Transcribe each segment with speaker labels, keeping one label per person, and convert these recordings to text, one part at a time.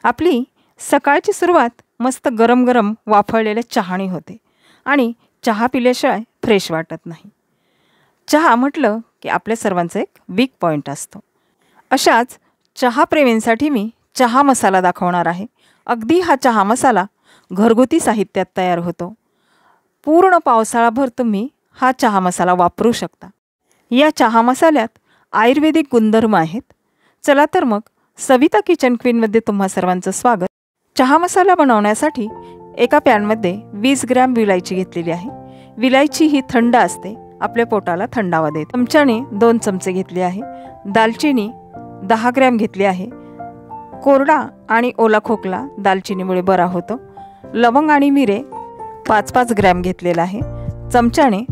Speaker 1: आपली सकाळची सुरुवात मस्त गरम गरम वाफळलेल्या चहाने होते आणि चहा पिल्याशिवाय फ्रेश वाटत नाही। चहा म्हटलं की आपल्या सर्वांचा एक वीक पॉईंट असतो। अशाच चहा प्रेमींसाठी मी चहा मसाला दाखवणार आहे। अगदी हा चहा मसाला घरगुती साहित्यात तयार होतो। पूर्ण पावसाळाभर तुम्ही हा चहा मसाला वापरू शकता। या चहा मसाल्यात आयुर्वेदिक गुणधर्म आहेत। चला तर मग सविता किचन क्वीनमध्ये तुम्हा सर्वांचं स्वागत। चहा मसाला बनवण्यासाठी एका पॅनमध्ये 20 ग्रॅम विलायची घेतलेली आहे। विलायची ही थंड असते, आपल्या पोटाला थंडावा देते। चमच्याने 2 चमचे घेतले आहे। दालचिनी 10 ग्रॅम घेतली आहे। कोरडा आणि ओला खोकला दालचिनीमुळे बरा होतो। लवंग आणि मिरे 5-5 ग्रॅम घेतलेला आहे। चमच्याने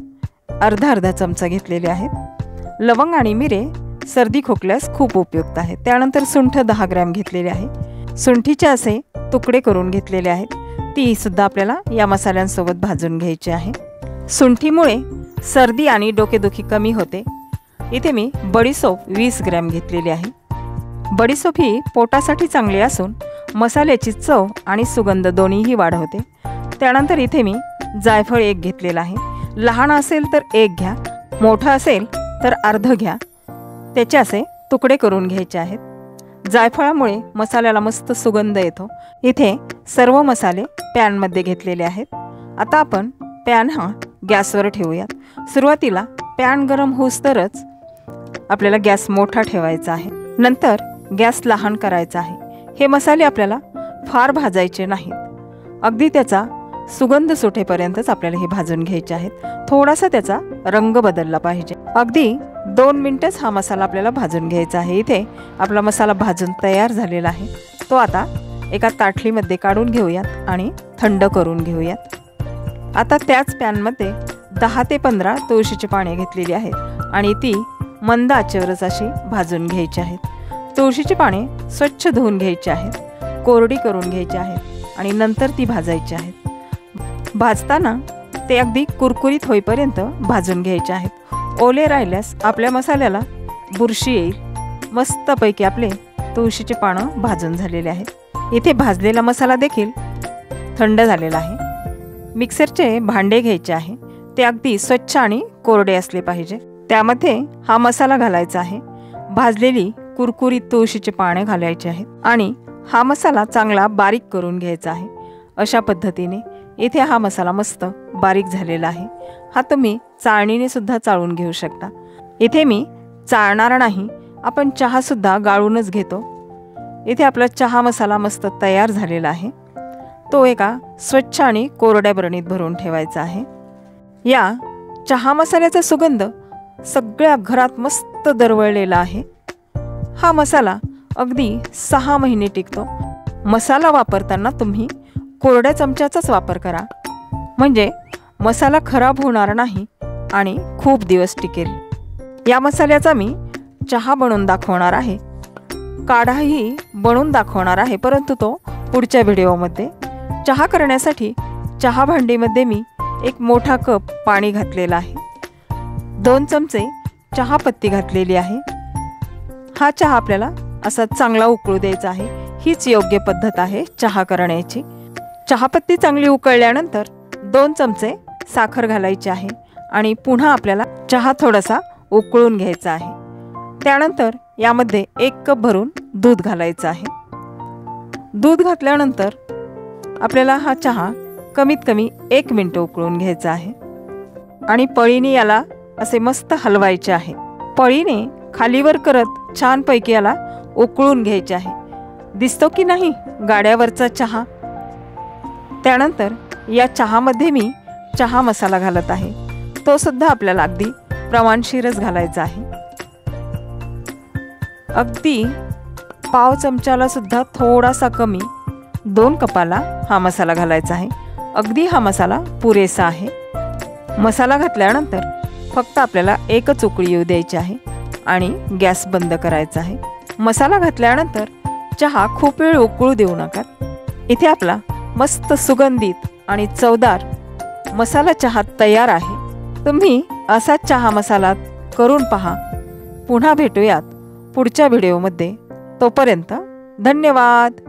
Speaker 1: अर्धा चमचा घेतलेले आहेत। लवंग आणि मिरे सर्दी खोकल्यास खूप उपयुक्त आहेत। त्यानंतर सुंठ 10 ग्रॅम घेतलेले आहे। सुंठीचे असे तुकडे करून घेतलेले आहेत। ती सुद्धा आपल्याला या मसाल्यांसोबत भाजून घ्यायची आहे। सुंठीमुळे सर्दी आणि डोकेदुखी कमी होते। इथे मी बडीशोप 20 ग्रॅम घेतलेली आहे। बडीशोप ही पोटासाठी चांगली असून मसाल्याची चव आणि सुगंध दोन्हीही वाढवते। त्यानंतर इथे मी जायफळ 1 घेतलेला आहे। लहान असेल तर 1 घ्या, मोठा असेल तर अर्ध घ्या। त्याचे असे तुकडे करून घ्यायचे आहेत। जायफळामुळे मसाल्याला मस्त सुगंध येतो। इथे सर्व मसाले पॅनमध्ये घेतलेले आहेत। आता आपण पॅन हा गॅसवर ठेवूयात। सुरुवातीला पॅन गरम होईस्तोवरच आपल्याला गॅस मोठा ठेवायचा आहे। नंतर गॅस लहान करायचा आहे। हे मसाले आपल्याला फार भाजायचे नाहीत। अगदी त्याचा सुगंध सुटेपर्यंतच आपल्याला हे भाजून घ्यायचे आहेत। थोडासा त्याचा रंग बदलला पाहिजे। अगदी 2 मिनिटच हा मसाला आपल्याला भाजून घ्यायचा आहे। इथे आपला मसाला भाजून तयार झालेला आहे। तो आता एका ताटलीमध्ये काढून घेऊयात आणि थंड करून घेऊयात। आता त्याच पॅनमध्ये 10 ते 15 तुळशीची पाने घेतलेली आहेत आणि ती मंद आचेवरच अशी भाजून घ्यायची आहेत। तुळशीची पाने स्वच्छ धुवून घ्यायची आहेत, कोरडी करून घ्यायची आहेत आणि नंतर ती भाजायची आहेत। भाजताना ते अगदी कुरकुरीत होईपर्यंत भाजून घ्यायचे आहेत। ओले राहिल्यास आपल्या मसाल्याला बुरशी येईल। मस्तपैकी आपले तुळशीचे पानं भाजून झालेले आहेत। इथे भाजलेला मसाला देखील थंड झालेला आहे। मिक्सरचे भांडे घ्यायचे आहे। ते अगदी स्वच्छ आणि कोरडे असले पाहिजे। त्यामध्ये हा मसाला घालायचा आहे। भाजलेली कुरकुरीत तुळशीचे पाने घालायचे आहेत आणि हा मसाला चांगला बारीक करून घ्यायचा आहे। अशा पद्धतीने इथे हा मसाला मस्त बारीक झालेला आहे। हा तुम्ही चाळणीने सुद्धा चाळून घेऊ शकता। इथे मी चाळणार नाही, आपण चहा सुद्धा गाळूनच घेतो। इथे आपला चहा मसाला मस्त तयार झालेला आहे। तो एका स्वच्छ आणि कोरड्या बरणीत भरून ठेवायचा आहे। या चहा मसाल्याचा सुगंध सगळ्या घरात मस्त दरवळलेला आहे। हा मसाला अगदी 6 महिने टिकतो। मसाला वापरताना तुम्ही कोरड्या चमच्याचाच वापर करा, म्हणजे मसाला खराब होणार नाही आणि खूप दिवस टिकेल। या मसाल्याचा मी चहा बनवून दाखवणार आहे, काढाही बनवून दाखवणार आहे, परंतु तो पुढच्या व्हिडिओमध्ये। चहा करण्यासाठी चहा भांडीमध्ये मी 1 मोठा कप पाणी घातलेला आहे। 2 चमचे चहापत्ती घातलेली आहे। हा चहा आपल्याला असा चांगला उकळू द्यायचा आहे। हीच योग्य पद्धत आहे चहा करण्याची। चहापत्ती चांगली उकळल्यानंतर 2 चमचे साखर घालायची आहे आणि पुन्हा आपल्याला चहा थोडासा उकळून घ्यायचा आहे। त्यानंतर यामध्ये 1 कप भरून दूध घालायचं आहे। दूध घातल्यानंतर आपल्याला हा चहा कमीत कमी 1 मिनिट उकळून घ्यायचा आहे आणि पळीने याला असे मस्त हलवायचे आहे। पळीने खालीवर करत छानपैकी याला उकळून घ्यायचे आहे। दिसतो की नाही गाड्यावरचा चहा? त्यानंतर या चहामध्ये मी चहा मसाला घालत आहे। तो सुद्धा आपल्याला अगदी प्रमाणशीरच घालायचा आहे। अगदी पाव चमचाला सुद्धा थोडासा कमी 2 कपाला हा मसाला घालायचा आहे। अगदी हा मसाला पुरेसा आहे। मसाला घातल्यानंतर फक्त आपल्याला एकच उकळी येऊ द्यायची आहे आणि गॅस बंद करायचा आहे। मसाला घातल्यानंतर चहा खूप वेळ उकळू देऊ नका। इथे आपला मस्त सुगंधित आणि चवदार मसाला चहा तयार आहे। तुम्ही असा चहा मसाला करून पहा। पुन्हा भेटूयात पुढच्या व्हिडिओमध्ये। तोपर्यंत धन्यवाद।